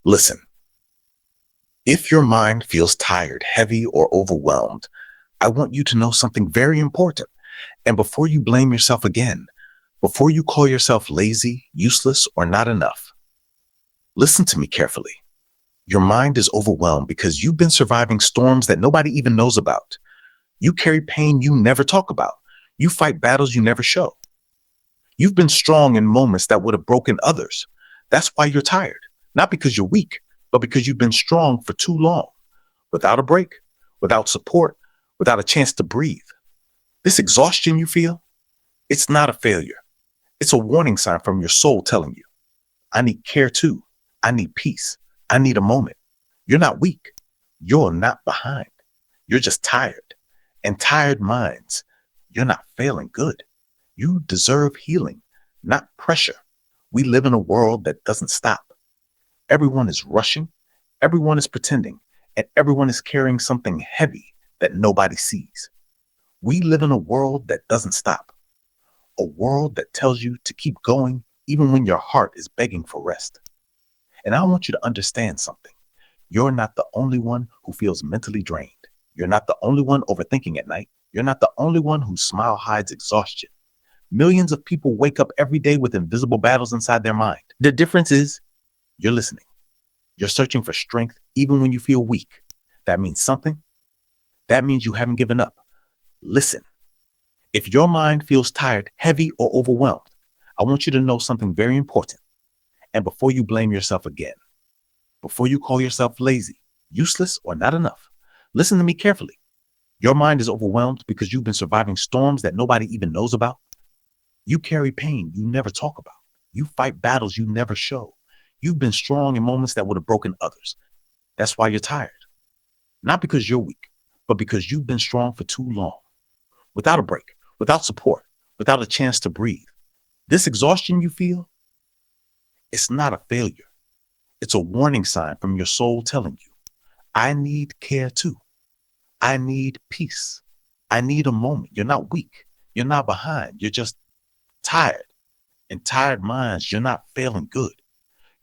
Listen, if your mind feels tired, heavy, or overwhelmed, I want you to know something very important. And before you blame yourself again, before you call yourself lazy, useless, or not enough, listen to me carefully. Your mind is overwhelmed because you've been surviving storms that nobody even knows about. You carry pain you never talk about. You fight battles you never show. You've been strong in moments that would have broken others. That's why you're tired. Not because you're weak, but because you've been strong for too long, without a break, without support, without a chance to breathe. This exhaustion you feel, it's not a failure. It's a warning sign from your soul telling you, I need care too. I need peace. I need a moment. You're not weak. You're not behind. You're just tired. And tired minds, you're not failing good. You deserve healing, not pressure. We live in a world that doesn't stop. Everyone is rushing, everyone is pretending, and everyone is carrying something heavy that nobody sees. We live in a world that doesn't stop, a world that tells you to keep going even when your heart is begging for rest. And I want you to understand something. You're not the only one who feels mentally drained. You're not the only one overthinking at night. You're not the only one whose smile hides exhaustion. Millions of people wake up every day with invisible battles inside their mind. The difference is you're listening. You're searching for strength even when you feel weak. That means something. That means you haven't given up. Listen. If your mind feels tired, heavy, or overwhelmed, I want you to know something very important. And before you blame yourself again, before you call yourself lazy, useless, or not enough, listen to me carefully. Your mind is overwhelmed because you've been surviving storms that nobody even knows about. You carry pain you never talk about. You fight battles you never show. You've been strong in moments that would have broken others. That's why you're tired. Not because you're weak, but because you've been strong for too long. Without a break, without support, without a chance to breathe. This exhaustion you feel, it's not a failure. It's a warning sign from your soul telling you, I need care too. I need peace. I need a moment. You're not weak. You're not behind. You're just tired. In tired minds, you're not failing good.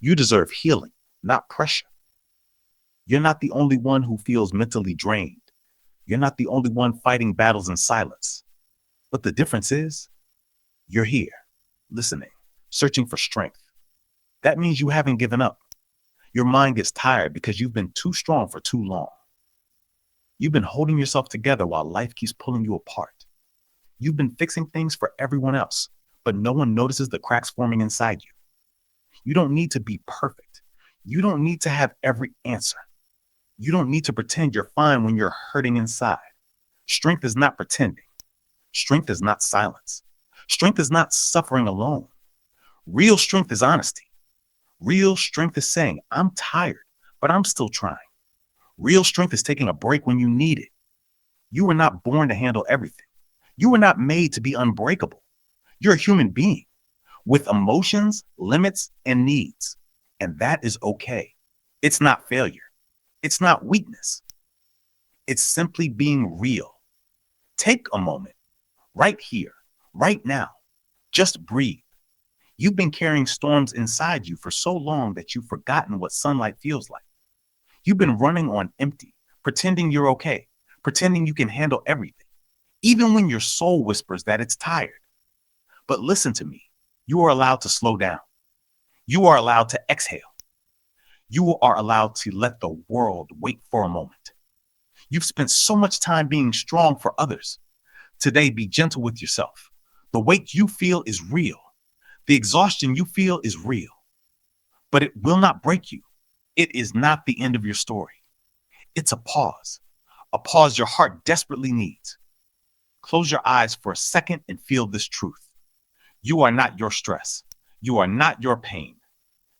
You deserve healing, not pressure. You're not the only one who feels mentally drained. You're not the only one fighting battles in silence. But the difference is, you're here, listening, searching for strength. That means you haven't given up. Your mind gets tired because you've been too strong for too long. You've been holding yourself together while life keeps pulling you apart. You've been fixing things for everyone else, but no one notices the cracks forming inside you. You don't need to be perfect. You don't need to have every answer. You don't need to pretend you're fine when you're hurting inside. Strength is not pretending. Strength is not silence. Strength is not suffering alone. Real strength is honesty. Real strength is saying, I'm tired, but I'm still trying. Real strength is taking a break when you need it. You were not born to handle everything. You were not made to be unbreakable. You're a human being with emotions, limits, and needs. And that is okay. It's not failure. It's not weakness. It's simply being real. Take a moment, right here, right now. Just breathe. You've been carrying storms inside you for so long that you've forgotten what sunlight feels like. You've been running on empty, pretending you're okay, pretending you can handle everything, even when your soul whispers that it's tired. But listen to me. You are allowed to slow down. You are allowed to exhale. You are allowed to let the world wait for a moment. You've spent so much time being strong for others. Today, be gentle with yourself. The weight you feel is real. The exhaustion you feel is real. But it will not break you. It is not the end of your story. It's a pause your heart desperately needs. Close your eyes for a second and feel this truth. You are not your stress. You are not your pain.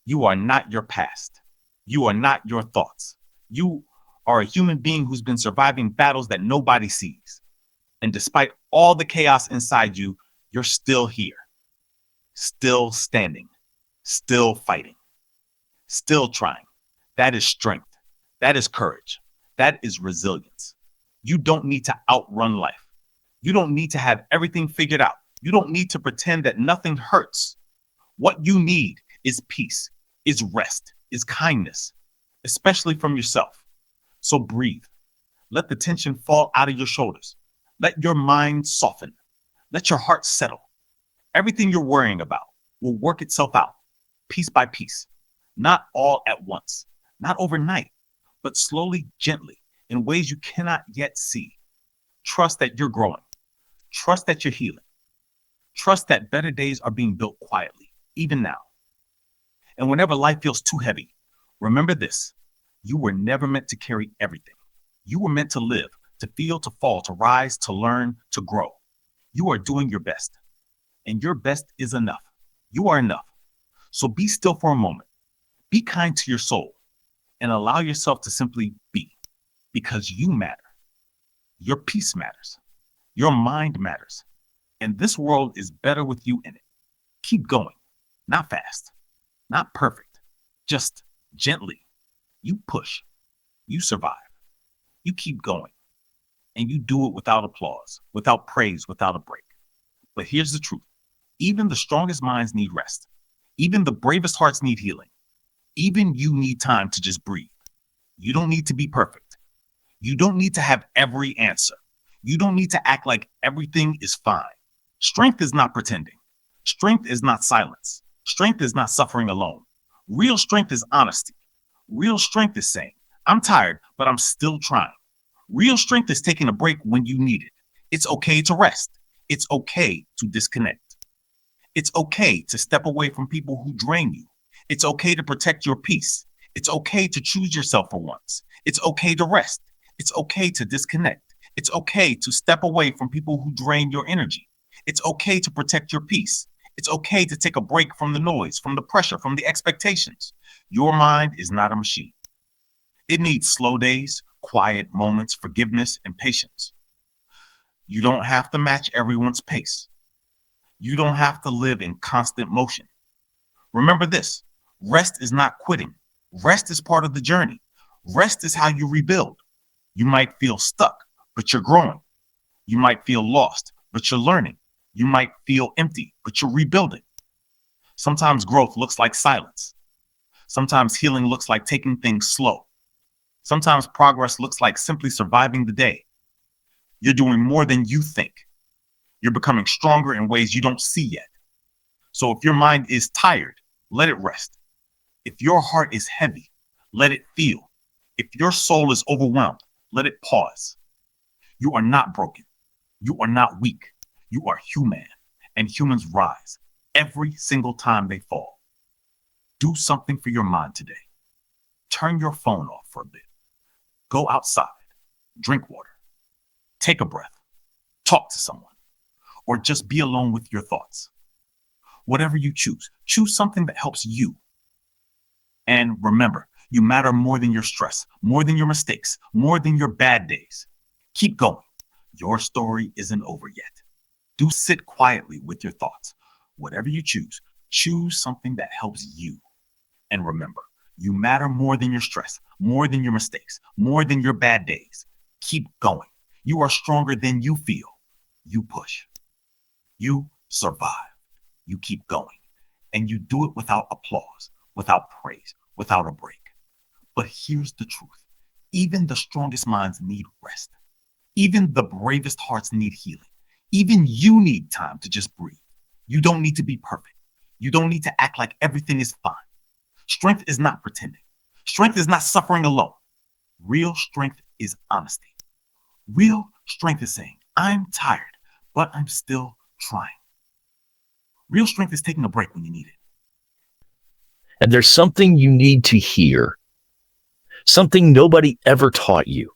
You are not your past. You are not your thoughts. You are a human being who's been surviving battles that nobody sees. And despite all the chaos inside you, you're still here, still standing, still fighting, still trying. That is strength. That is courage. That is resilience. You don't need to outrun life. You don't need to have everything figured out. You don't need to pretend that nothing hurts. What you need is peace, is rest, is kindness, especially from yourself. So breathe. Let the tension fall out of your shoulders. Let your mind soften. Let your heart settle. Everything you're worrying about will work itself out, piece by piece, not all at once, not overnight, but slowly, gently, in ways you cannot yet see. Trust that you're growing. Trust that you're healing. Trust that better days are being built quietly, even now. And whenever life feels too heavy, remember this: you were never meant to carry everything. You were meant to live, to feel, to fall, to rise, to learn, to grow. You are doing your best, and your best is enough. You are enough. So be still for a moment. Be kind to your soul and allow yourself to simply be, because you matter. Your peace matters. Your mind matters. And this world is better with you in it. Keep going. Not fast, not perfect, just gently. You push. You survive. You keep going. And you do it without applause, without praise, without a break. But here's the truth. Even the strongest minds need rest. Even the bravest hearts need healing. Even you need time to just breathe. You don't need to be perfect. You don't need to have every answer. You don't need to act like everything is fine. Strength is not pretending. Strength is not silence. Strength is not suffering alone. Real strength is honesty. Real strength is saying, I'm tired, but I'm still trying. Real strength is taking a break when you need it. It's okay to rest. It's okay to disconnect. It's okay to step away from people who drain you. It's okay to protect your peace. It's okay to choose yourself for once. It's okay to rest. It's okay to disconnect. It's okay to step away from people who drain your energy. It's okay to protect your peace. It's okay to take a break from the noise, from the pressure, from the expectations. Your mind is not a machine. It needs slow days, quiet moments, forgiveness, and patience. You don't have to match everyone's pace. You don't have to live in constant motion. Remember this: rest is not quitting. Rest is part of the journey. Rest is how you rebuild. You might feel stuck, but you're growing. You might feel lost, but you're learning. You might feel empty, but you're rebuilding. Sometimes growth looks like silence. Sometimes healing looks like taking things slow. Sometimes progress looks like simply surviving the day. You're doing more than you think. You're becoming stronger in ways you don't see yet. So if your mind is tired, let it rest. If your heart is heavy, let it feel. If your soul is overwhelmed, let it pause. You are not broken. You are not weak. You are human, and humans rise every single time they fall. Do something for your mind today. Turn your phone off for a bit. Go outside, drink water, take a breath, talk to someone, or just be alone with your thoughts. Whatever you choose something that helps you. And remember, you matter more than your stress, more than your mistakes, more than your bad days. Keep going. Your story isn't over yet. Do sit quietly with your thoughts. Whatever you choose something that helps you. And remember, you matter more than your stress, more than your mistakes, more than your bad days. Keep going. You are stronger than you feel. You push. You survive. You keep going. And you do it without applause, without praise, without a break. But here's the truth. Even the strongest minds need rest. Even the bravest hearts need healing. Even you need time to just breathe. You don't need to be perfect. You don't need to act like everything is fine. Strength is not pretending. Strength is not suffering alone. Real strength is honesty. Real strength is saying, I'm tired, but I'm still trying. Real strength is taking a break when you need it. And there's something you need to hear. Something nobody ever taught you.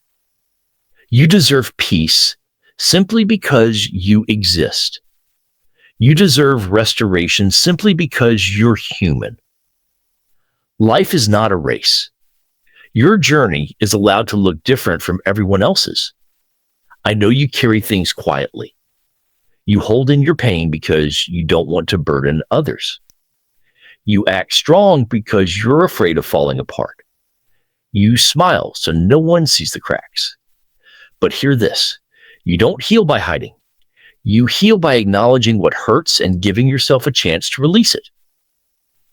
You deserve peace simply because you exist. You deserve restoration simply because you're human. Life is not a race. Your journey is allowed to look different from everyone else's. I know you carry things quietly. You hold in your pain because you don't want to burden others. You act strong because you're afraid of falling apart. You smile so no one sees the cracks. But hear this, you don't heal by hiding. You heal by acknowledging what hurts and giving yourself a chance to release it.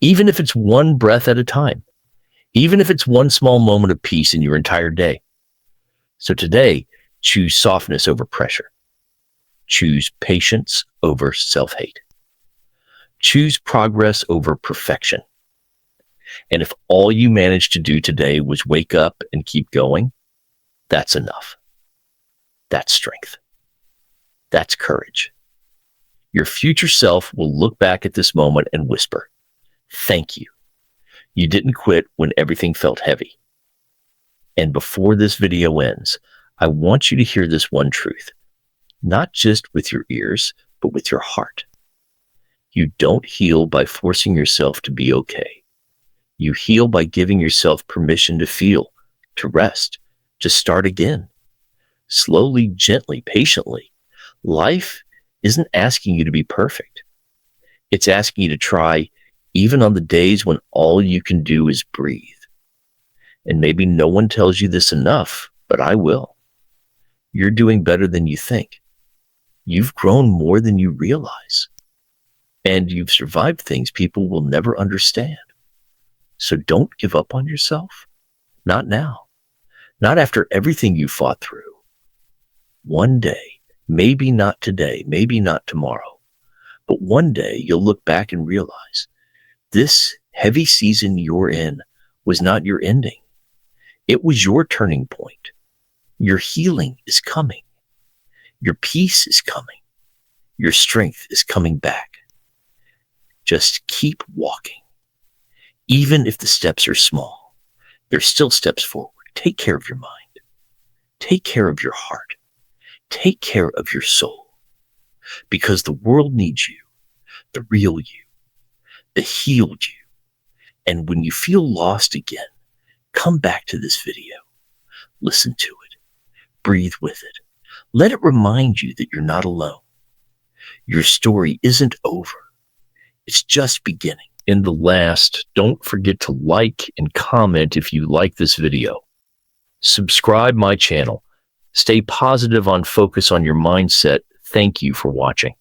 Even if it's one breath at a time, even if it's one small moment of peace in your entire day. So today, choose softness over pressure. Choose patience over self-hate. Choose progress over perfection. And if all you managed to do today was wake up and keep going, that's enough. That's strength. That's courage. Your future self will look back at this moment and whisper, "Thank you. You didn't quit when everything felt heavy." And before this video ends, I want you to hear this one truth, not just with your ears, but with your heart. You don't heal by forcing yourself to be okay. You heal by giving yourself permission to feel, to rest, to start again. Slowly, gently, patiently. Life isn't asking you to be perfect. It's asking you to try even on the days when all you can do is breathe. And maybe no one tells you this enough, but I will. You're doing better than you think. You've grown more than you realize. And you've survived things people will never understand. So don't give up on yourself. Not now. Not after everything you fought through. One day, maybe not today, maybe not tomorrow, but one day you'll look back and realize this heavy season you're in was not your ending. It was your turning point. Your healing is coming. Your peace is coming. Your strength is coming back. Just keep walking. Even if the steps are small, they're still steps forward. Take care of your mind. Take care of your heart. Take care of your soul. Because the world needs you, the real you, the healed you. And when you feel lost again, come back to this video. Listen to it. Breathe with it. Let it remind you that you're not alone. Your story isn't over. It's just beginning. In the last, don't forget to like and comment if you like this video. Subscribe my channel. Stay positive on focus on your mindset. Thank you for watching.